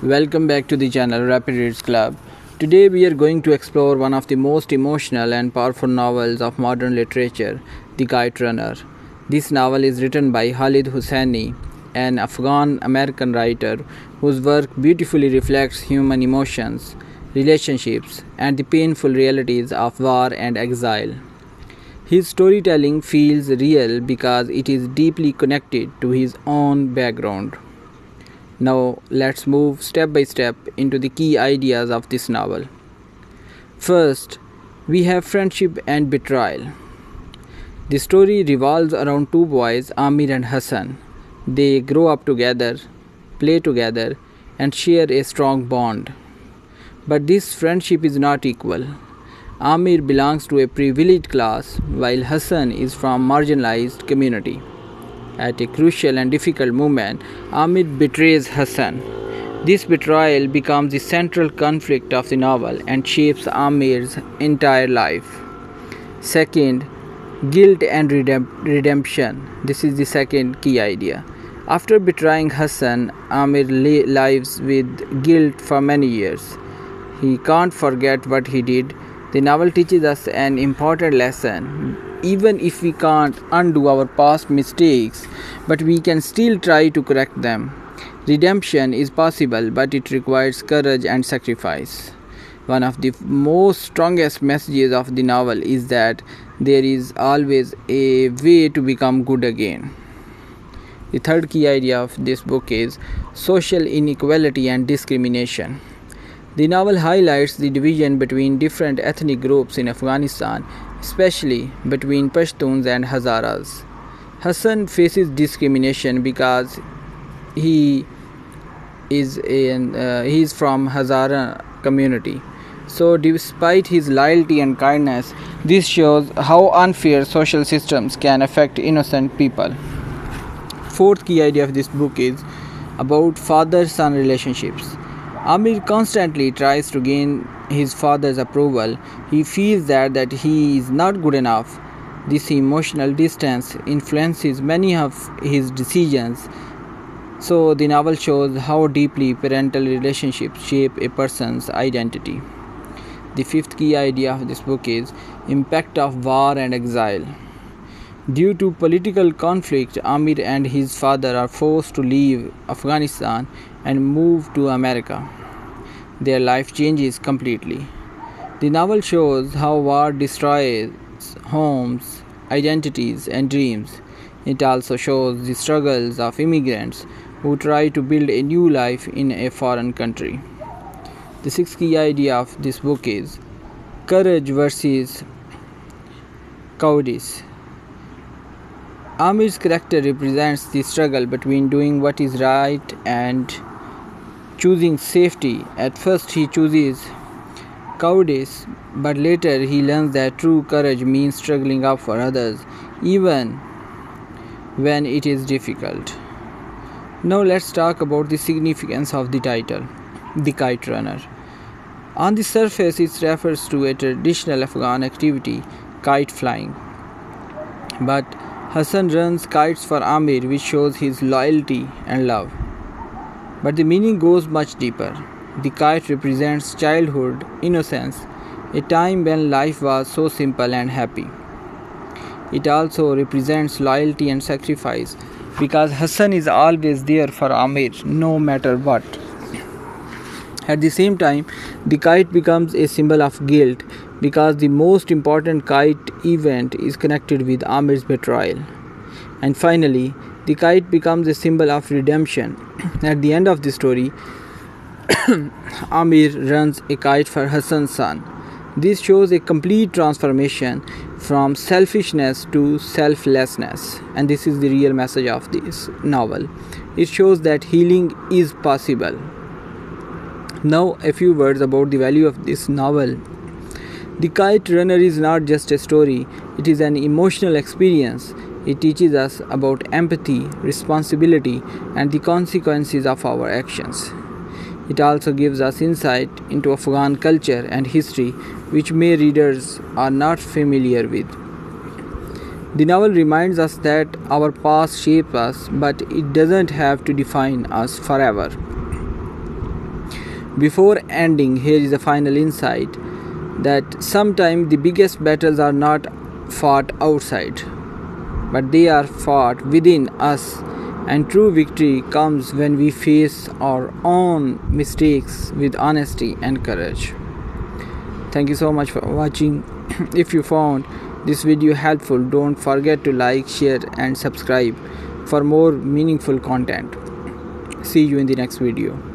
Welcome back to the channel Rapid Reads Club. Today we are going to explore one of the most emotional and powerful novels of modern literature, The Kite Runner. This novel is written by Khaled Hosseni, an Afghan-American writer whose work beautifully reflects human emotions, relationships, and the painful realities of war and exile. His storytelling feels real because it is deeply connected to his own background. Now, let's move step by step into the key ideas of this novel. First, we have friendship and betrayal. The story revolves around two boys, Amir and Hassan. They grow up together, play together, and share a strong bond. But this friendship is not equal. Amir belongs to a privileged class while Hassan is from a marginalized community. At a crucial and difficult moment, Amir betrays Hassan. This betrayal becomes the central conflict of the novel and shapes Amir's entire life. Second, guilt and redemption. This is the second key idea. After betraying Hassan, Amir lives with guilt for many years. He can't forget what he did. The novel teaches us an important lesson. Even if we can't undo our past mistakes, but we can still try to correct them. Redemption is possible, but it requires courage and sacrifice. One of the most strongest messages of the novel is that there is always a way to become good again. The third key idea of this book is social inequality and discrimination. The novel highlights the division between different ethnic groups in Afghanistan, especially between Pashtuns and Hazaras. Hassan faces discrimination because he is from Hazara community. So despite his loyalty and kindness, this shows how unfair social systems can affect innocent people. Fourth key idea of this book is about father-son relationships. Amir constantly tries to gain his father's approval. He feels that he is not good enough. This emotional distance influences many of his decisions. So the novel shows how deeply parental relationships shape a person's identity. The fifth key idea of this book is impact of war and exile. Due to political conflict, Amir and his father are forced to leave Afghanistan and move to America. Their life changes completely. The novel shows how war destroys homes, identities, and dreams. It also shows the struggles of immigrants who try to build a new life in a foreign country. The sixth key idea of this book is courage versus cowardice. Amir's character represents the struggle between doing what is right and choosing safety. At first he chooses cowardice, but later he learns that true courage means struggling up for others, even when it is difficult. Now let's talk about the significance of the title, The Kite Runner. On the surface it refers to a traditional Afghan activity, kite flying. But Hassan runs kites for Amir, which shows his loyalty and love. But the meaning goes much deeper. The kite represents childhood, innocence, a time when life was so simple and happy. It also represents loyalty and sacrifice because Hassan is always there for Amir no matter what. At the same time, the kite becomes a symbol of guilt because the most important kite event is connected with Amir's betrayal. And finally, the kite becomes a symbol of redemption. At the end of the story, Amir runs a kite for Hassan's son. This shows a complete transformation from selfishness to selflessness, and this is the real message of this novel. It shows that healing is possible. Now, a few words about the value of this novel. The Kite Runner is not just a story, it is an emotional experience. It teaches us about empathy, responsibility, and the consequences of our actions. It also gives us insight into Afghan culture and history, which many readers are not familiar with. The novel reminds us that our past shapes us, but it doesn't have to define us forever. Before ending, here is a final insight that sometimes the biggest battles are not fought outside, but they are fought within us, and true victory comes when we face our own mistakes with honesty and courage. Thank you so much for watching. If you found this video helpful, don't forget to like, share and subscribe for more meaningful content. See you in the next video.